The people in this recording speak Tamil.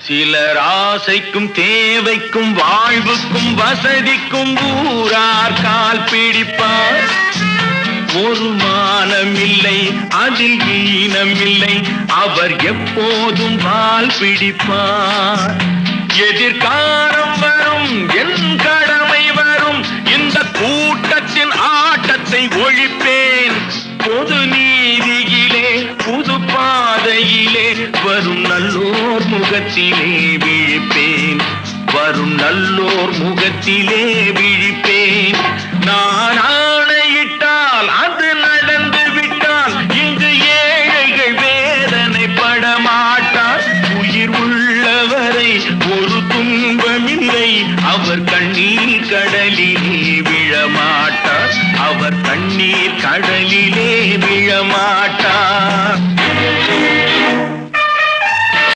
சிலர் ஆசைக்கும் தேவைக்கும் வாழ்வுக்கும் வசதிக்கும் ஊரார் கால் பிடிப்பார். ஒரு மானமில்லை அதில் ஈனமில்லை, அவர் எப்போதும் வால் பிடிப்பார். எதிர்காலம் வரும் என் கடமை வரும், இந்த கூட்டத்தின் ஆட்டத்தை ஒழிப்பேன். பொது நீதியிலே புது பாதையிலே வரும் நல்லோர் முகத்திலே விழிப்பேன். வரும் நல்லோர் முகத்திலே விழிப்பேன். நான் ஆணையிட்டால் அது நடந்து விட்டால் இங்கு ஏழைகள் வேதனை படமாட்டார். உயிர் உள்ளவரை ஒரு துன்பமில்லை, அவர் கண்ணீர் கடலிலே